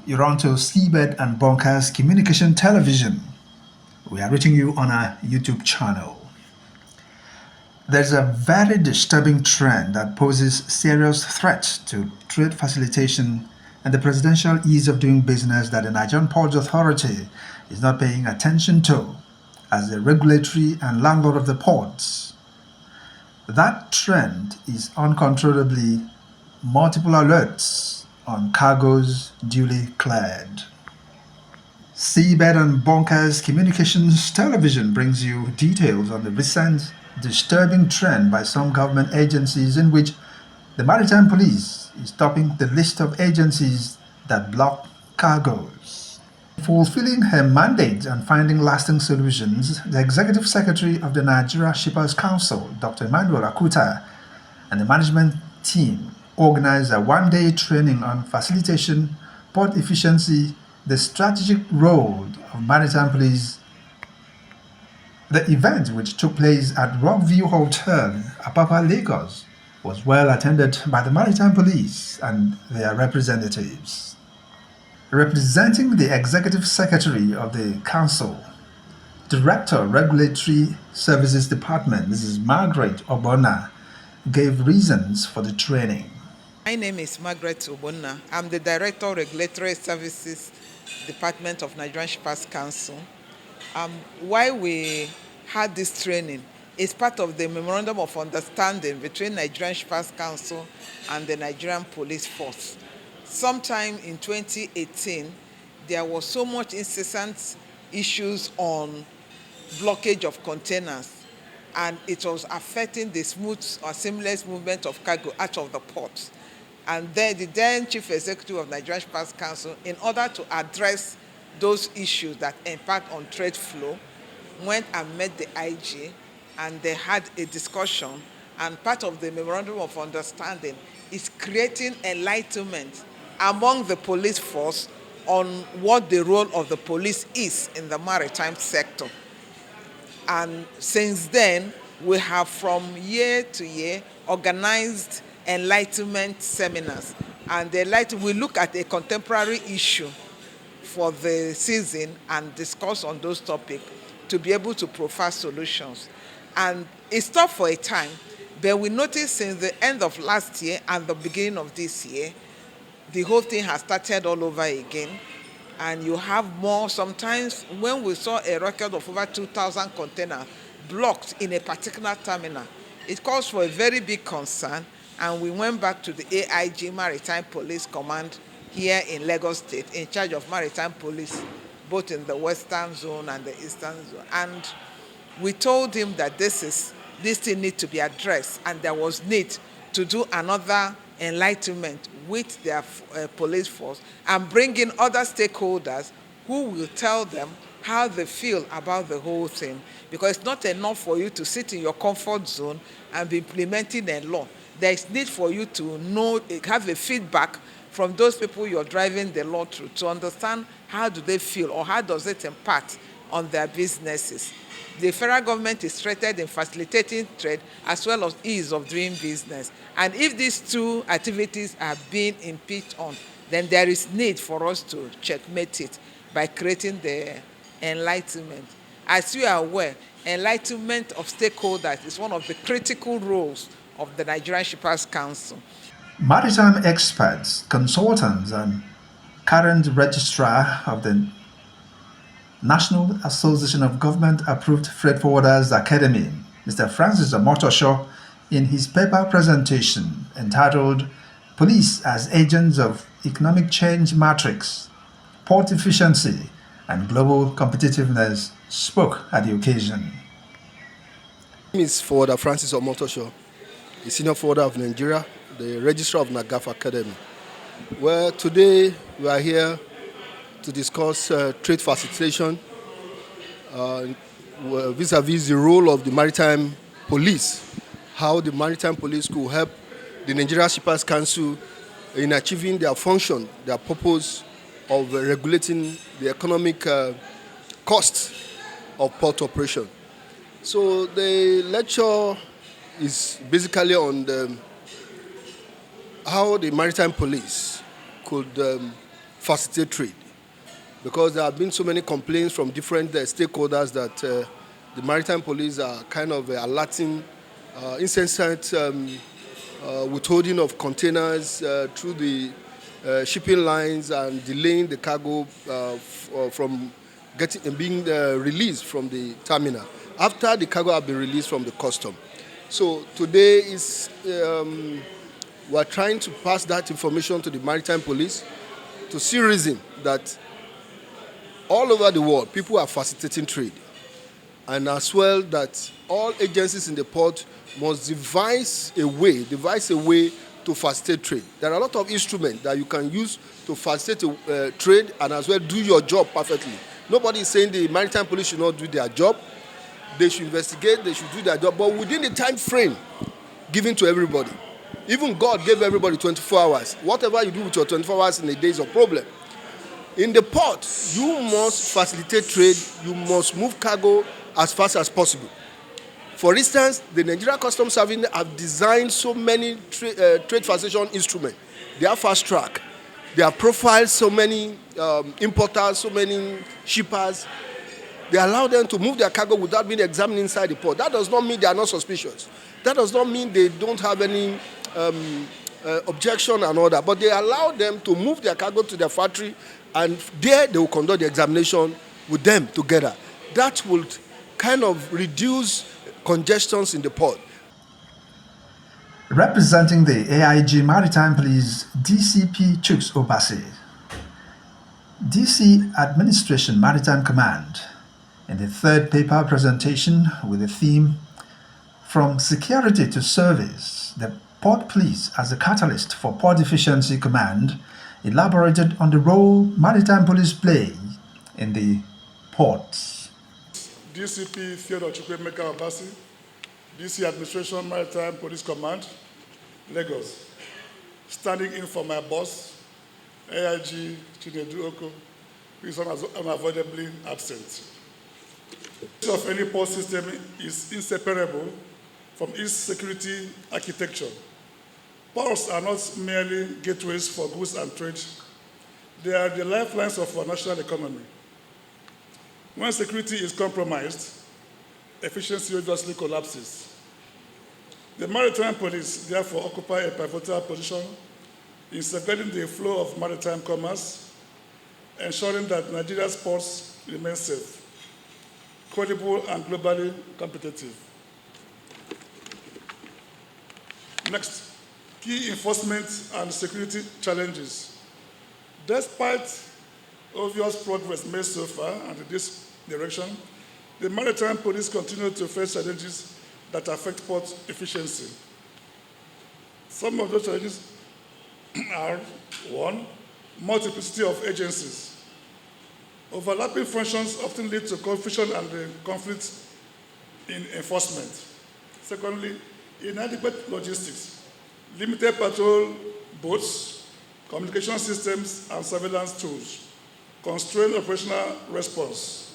You're on to Seabed and Bonkers Communication Television. We are reaching you on our YouTube channel. There's a very disturbing trend that poses serious threats to trade facilitation and the presidential ease of doing business that the Nigerian Ports Authority is not paying attention to as the regulatory and landlord of the ports. That trend is uncontrollably multiple alerts on cargoes duly cleared. Seabed and Bonkers Communications Television brings you details on the recent disturbing trend by some government agencies in which the Maritime Police is topping the list of agencies that block cargoes. Fulfilling her mandate and finding lasting solutions, the Executive Secretary of the Nigeria Shippers Council, Dr. Emmanuel Akuta, and the management team organized a one-day training on facilitation, port efficiency, the strategic role of maritime police. The event, which took place at Rockview Hotel, Apapa, Lagos, was well attended by the maritime police and their representatives. Representing the Executive Secretary of the Council, Director Regulatory Services Department, Mrs. Margaret Obona, gave reasons for the training. My name is Margaret Obonna. I'm the Director Regulatory Services Department of Nigerian Shippers Council. Why we had this training is part of the Memorandum of Understanding between Nigerian Shippers Council and the Nigerian Police Force. Sometime in 2018, there was so much incessant issues on blockage of containers, and it was affecting the smooth or seamless movement of cargo out of the port. And then the then Chief Executive of Nigerian Shippers Council, in order to address those issues that impact on trade flow, went and met the IG, and they had a discussion. And part of the Memorandum of Understanding is creating enlightenment among the police force on what the role of the police is in the maritime sector. And since then, we have from year to year organized enlightenment seminars. And we look at a contemporary issue for the season and discuss on those topics to be able to provide solutions. And it stopped for a time, but we noticed since the end of last year and the beginning of this year, the whole thing has started all over again. And you have more. Sometimes when we saw a record of over 2,000 containers blocked in a particular terminal, it calls for a very big concern. And we went back to the AIG Maritime Police Command here in Lagos State, in charge of maritime police, both in the western zone and the eastern zone. And we told him that this thing needs to be addressed, and there was need to do another enlightenment with their police force and bring in other stakeholders who will tell them how they feel about the whole thing. Because it's not enough for you to sit in your comfort zone and be implementing a law. There is need for you to know, have a feedback from those people you're driving the law through, to understand how do they feel or how does it impact on their businesses. The federal government is interested in facilitating trade as well as ease of doing business. And if these two activities are being impinged on, then there is need for us to checkmate it by creating the enlightenment. As you are aware, enlightenment of stakeholders is one of the critical roles of the Nigerian Shippers Council. Maritime experts, consultants, and current registrar of the National Association of Government-Approved Freight Forwarders Academy, Mr. Francis Omotosho, in his paper presentation entitled Police as Agents of Economic Change Matrix, Port Efficiency, and Global Competitiveness, spoke at the occasion. My name is Forwarder Francis Omotosho, the Senior Forwarder of Nigeria, the Registrar of NAGAF Academy. Well, today we are here to discuss trade facilitation vis-a-vis the role of the maritime police, how the maritime police could help the Nigeria Shippers Council in achieving their function, their purpose of regulating the economic costs of port operation. So the lecture is basically on how the maritime police could facilitate trade, because there have been so many complaints from different stakeholders that the maritime police are kind of alerting incessant withholding of containers through the shipping lines and delaying the cargo from being released from the terminal after the cargo have been released from the custom. So today is we're trying to pass that information to the maritime police to see reason that all over the world people are facilitating trade, and as well that all agencies in the port must devise a way to facilitate trade. There are a lot of instruments that you can use to facilitate trade and as well do your job perfectly. Nobody is saying the maritime police should not do their job. They should investigate, they should do their job, but within the time frame given to everybody. Even God gave everybody 24 hours. Whatever you do with your 24 hours in a day is a problem. In the port, you must facilitate trade, you must move cargo as fast as possible. For instance, the Nigeria Customs Service have designed so many trade facilitation instruments. They are fast track. They have profiled so many importers, so many shippers. They allow them to move their cargo without being examined inside the port. That does not mean they are not suspicious. That does not mean they don't have any objection and all that. But they allow them to move their cargo to their factory, and there they will conduct the examination with them together. That will kind of reduce congestions in the port. Representing the AIG Maritime Police, DCP Chuks Obasi, DC Administration Maritime Command, in the third paper presentation with the theme From Security to Service, the Port Police as a Catalyst for Port Efficiency Command, elaborated on the role maritime police play in the ports. DCP Theodore Chukwuemeka Obasi, DC Administration Maritime Police Command, Lagos. Standing in for my boss, AIG Chinedu Oko, who is unavoidably absent. The of any port system is inseparable from its security architecture. Ports are not merely gateways for goods and trade. They are the lifelines of our national economy. When security is compromised, efficiency obviously collapses. The maritime police therefore occupy a pivotal position in safeguarding the flow of maritime commerce, ensuring that Nigeria's ports remain safe, credible, and globally competitive. Next, key enforcement and security challenges. Despite obvious progress made so far and in this direction, the maritime police continue to face challenges that affect port efficiency. Some of those challenges are: one, multiplicity of agencies. Overlapping functions often lead to confusion and conflict in enforcement. Secondly, inadequate logistics, limited patrol boats, communication systems, and surveillance tools, constrained operational response.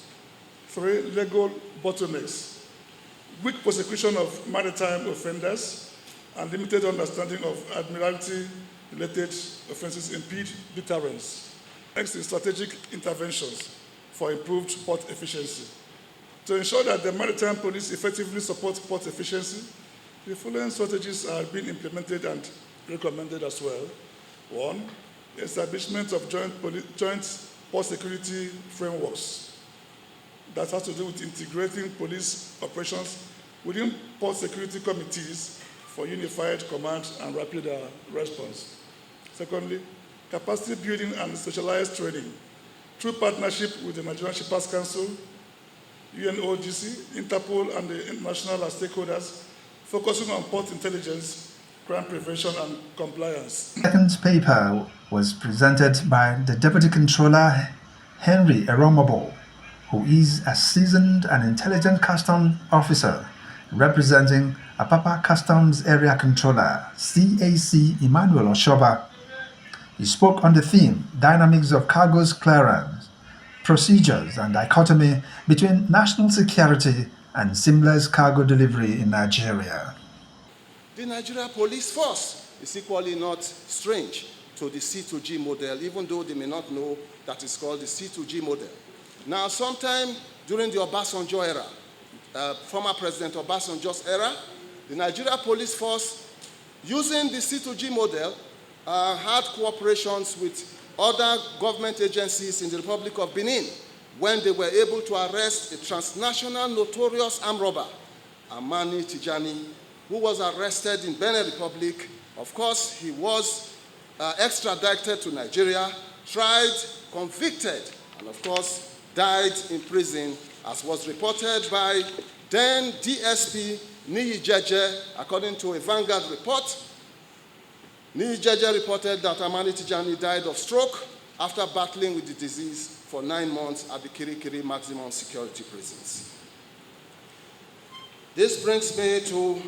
3, legal bottlenecks, weak prosecution of maritime offenders, and limited understanding of admiralty-related offenses impede deterrence. Next is strategic interventions for improved port efficiency. To ensure that the maritime police effectively support port efficiency, the following strategies are being implemented and recommended as well. 1, establishment of joint port security frameworks. That has to do with integrating police operations within port security committees for unified command and rapid response. Secondly, capacity building and specialized training through partnership with the Nigerian Shippers Council, UNOGC, Interpol, and the international stakeholders, focusing on port intelligence, crime prevention, and compliance. The second paper was presented by the Deputy Controller, Henry Eromobo, who is a seasoned and intelligent custom officer representing Apapa Customs Area Controller, CAC Emmanuel Oshoba. He spoke on the theme, Dynamics of Cargo's Clearance, Procedures and Dichotomy between National Security and Seamless Cargo Delivery in Nigeria. The Nigeria Police Force is equally not strange. to the C2G model, even though they may not know that it's called the C2G model. Now, sometime during the Obasanjo era, former President Obasanjo's era, the Nigeria Police Force, using the C2G model, had cooperations with other government agencies in the Republic of Benin when they were able to arrest a transnational notorious armed robber, Amani Tijani, who was arrested in Benin Republic. Of course, he was extradited to Nigeria, tried, convicted, and of course, died in prison, as was reported by then DSP Niyi Jeje, according to a Vanguard report. Niyi Jeje reported that Amani Tijani died of stroke after battling with the disease for 9 months at the Kirikiri maximum security prisons. This brings me to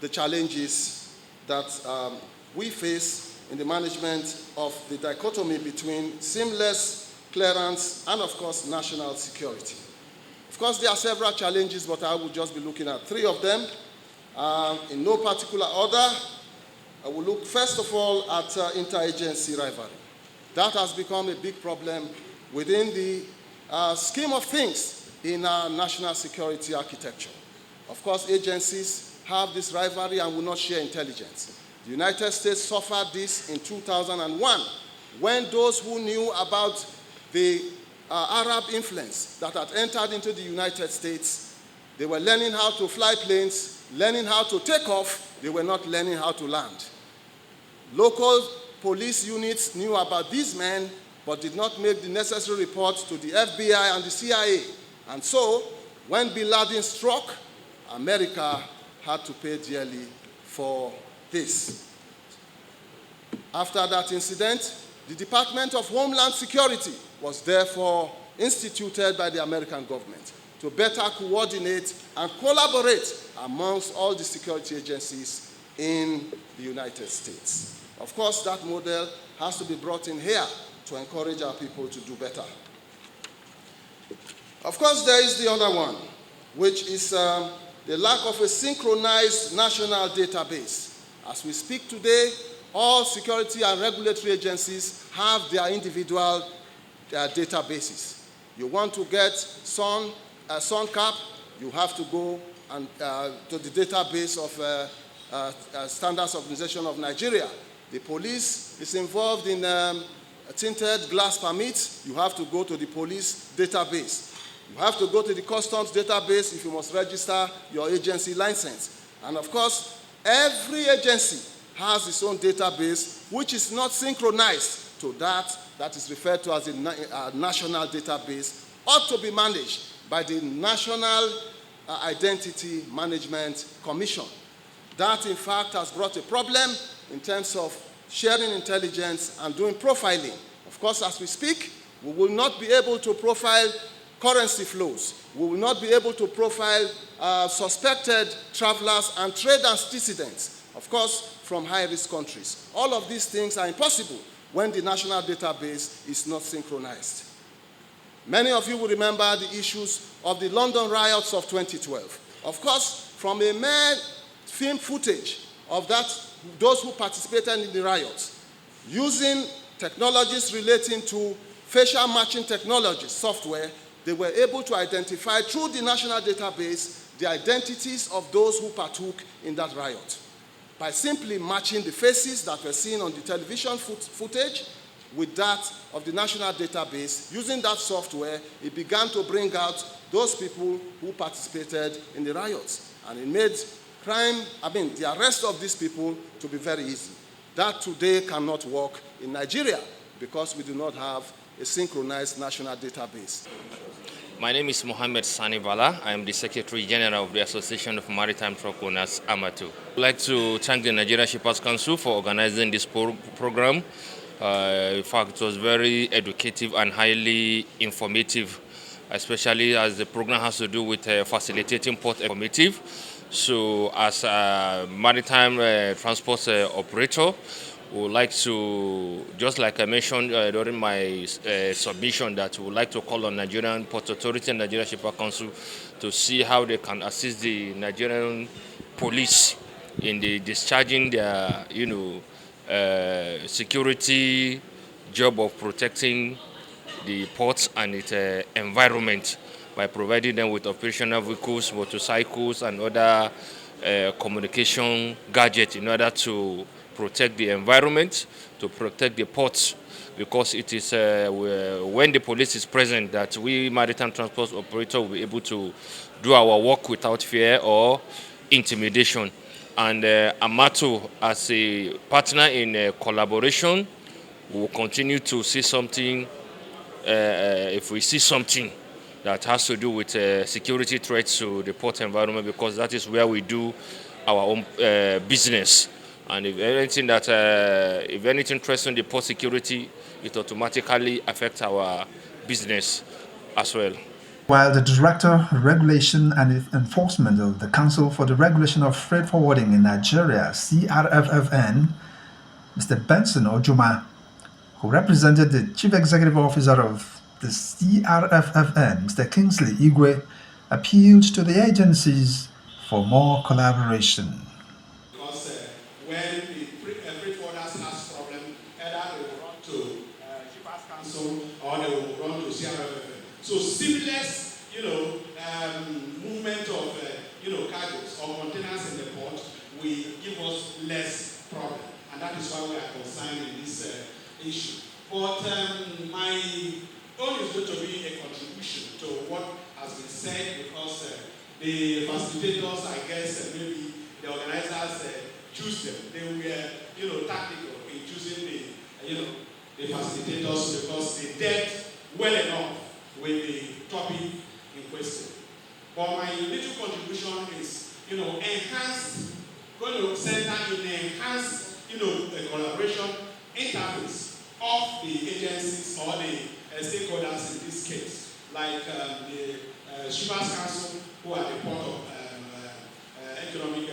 the challenges that we face in the management of the dichotomy between seamless clearance and, of course, national security. Of course, there are several challenges, but I will just be looking at 3 of them. In no particular order, I will look first of all at interagency rivalry. That has become a big problem within the scheme of things in our national security architecture. Of course, agencies have this rivalry and will not share intelligence. The United States suffered this in 2001 when those who knew about the Arab influence that had entered into the United States, they were learning how to fly planes, learning how to take off, they were not learning how to land. Local police units knew about these men, but did not make the necessary reports to the FBI and the CIA. And so, when Bin Laden struck, America had to pay dearly for this. After that incident, the Department of Homeland Security was therefore instituted by the American government to better coordinate and collaborate amongst all the security agencies in the United States. Of course, that model has to be brought in here to encourage our people to do better. Of course, there is the other one, which is the lack of a synchronized national database. As we speak today, all security and regulatory agencies have their individual databases. You want to get SUNCAP, you have to go and, to the database of Standards Organization of Nigeria. The police is involved in tinted glass permits, you have to go to the police database. You have to go to the customs database if you must register your agency license. And of course, every agency has its own database, which is not synchronized to that is referred to as a national database, ought to be managed by the National Identity Management Commission. That, in fact, has brought a problem in terms of sharing intelligence and doing profiling. Of course, as we speak, we will not be able to profile currency flows. We will not be able to profile suspected travelers and trade antecedents, of course, from high-risk countries. All of these things are impossible when the national database is not synchronized. Many of you will remember the issues of the London riots of 2012. Of course, from a mere film footage of those who participated in the riots, using technologies relating to facial matching technology software, they were able to identify through the national database the identities of those who partook in that riot. By simply matching the faces that were seen on the television footage with that of the national database, using that software, it began to bring out those people who participated in the riots. And it made the arrest of these people to be very easy. That today cannot work in Nigeria because we do not have a synchronized national database. My name is Mohammed Sani Bala. I am the Secretary General of the Association of Maritime Truck Owners, AMATU. I'd like to thank the Nigeria Shippers Council for organizing this program. In fact, it was very educative and highly informative, especially as the program has to do with facilitating port informative. So as a maritime transport operator, we would like to, just like I mentioned during my submission, that we would like to call on Nigerian Port Authority and Nigeria Shipper Council to see how they can assist the Nigerian police in the discharging their, security job of protecting the ports and its environment by providing them with operational vehicles, motorcycles, and other communication gadgets in order to protect the environment, to protect the ports, because it is when the police is present that we maritime transport operator will be able to do our work without fear or intimidation. And Amato, as a partner in collaboration, we will continue to see something. If we see something that has to do with security threats to the port environment, because that is where we do our own business. And if anything threatens the port security, it automatically affects our business as well. While the Director, Regulation and Enforcement of the Council for the Regulation of Freight Forwarding in Nigeria, CRFFN, Mr. Benson Ojuma, who represented the Chief Executive Officer of the CRFFN, Mr. Kingsley Igwe, appealed to the agencies for more collaboration. Because when the freight forwarders has problem, either they will run to Shippers Council or they will run to CRFFN. So seamless, movement of cargoes or containers in the port will give us less problem, and that is why we are concerned in this issue. But my own is going to be a contribution to what has been said, because the facilitators, I guess, maybe the organizers choose them. They were, tactical in choosing the facilitators because they dealt well enough with the topic in question. But my little contribution is, enhanced, going to center in enhanced, collaboration interface of the agencies or the stakeholders in this case, like the Shippers Council, who are the port of economic,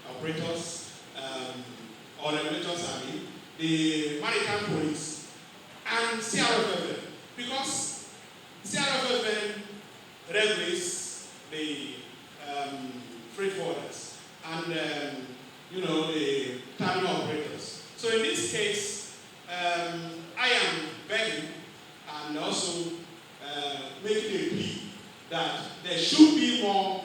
operators or regulators, the maritime police, and CRFFN, because CRFFN regulates the freight forwarders and the terminal operators. So in this case, I am begging and also making a plea that there should be more,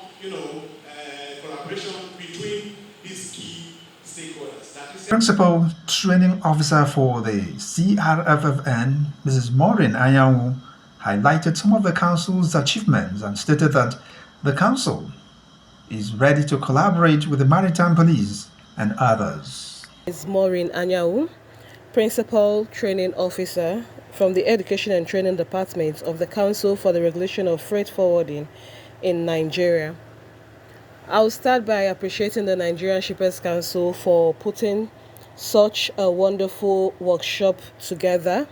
collaboration between these key stakeholders. That is Principal Training Officer for the CRFFN, Mrs. Maureen Anyanwu, highlighted some of the Council's achievements and stated that the Council is ready to collaborate with the Maritime Police and others. Is Maureen Anyanwu, Principal Training Officer from the Education and Training Department of the Council for the Regulation of Freight Forwarding in Nigeria. I'll start by appreciating the Nigerian Shippers Council for putting such a wonderful workshop together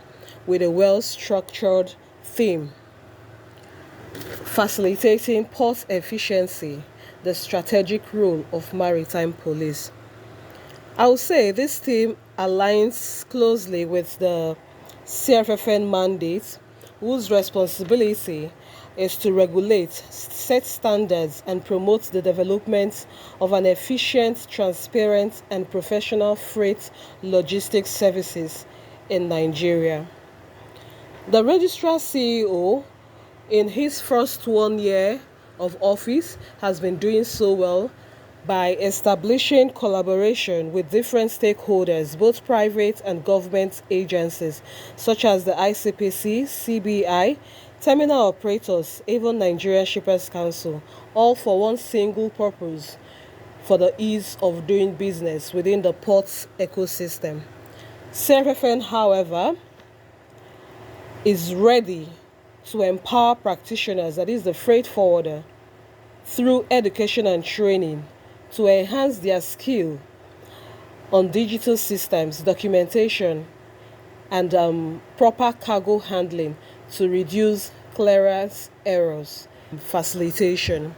with a well-structured theme, facilitating port efficiency, the strategic role of maritime police. I would say this theme aligns closely with the CRFFN mandate, whose responsibility is to regulate, set standards, and promote the development of an efficient, transparent, and professional freight logistics services in Nigeria. The Registrar CEO, in his first 1 year of office, has been doing so well by establishing collaboration with different stakeholders, both private and government agencies, such as the ICPC, CBI, terminal operators, even Nigerian Shippers Council, all for one single purpose, for the ease of doing business within the ports ecosystem. CRFFN, however, is ready to empower practitioners, that is the freight forwarder, through education and training to enhance their skill on digital systems, documentation, and proper cargo handling to reduce clearance errors, facilitation.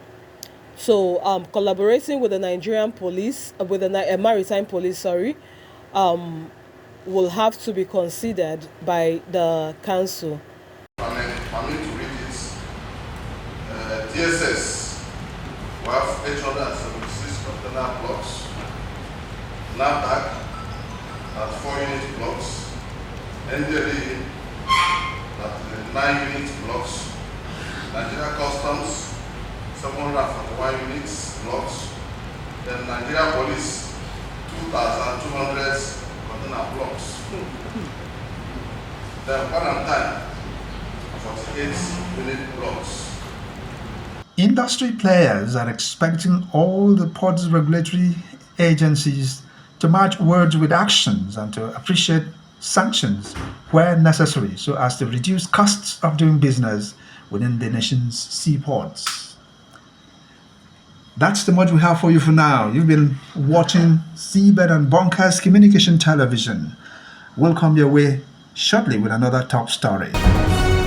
So collaborating with the Nigerian police, with the maritime police, will have to be considered by the council. Permit to read it. DSS, we have 876 container blocks. NAVDAC, at 4-unit blocks, NDLE at 9-unit blocks, Nigeria Customs 741 units blocks, then Nigeria Police 2,200 container blocks, then quarantine 48-unit blocks. Industry players are expecting all the ports regulatory agencies to match words with actions and to appreciate sanctions where necessary so as to reduce costs of doing business within the nation's seaports. That's the much we have for you for now. You've been watching Seabed and Bunkers Communication Television. We'll come your way shortly with another top story.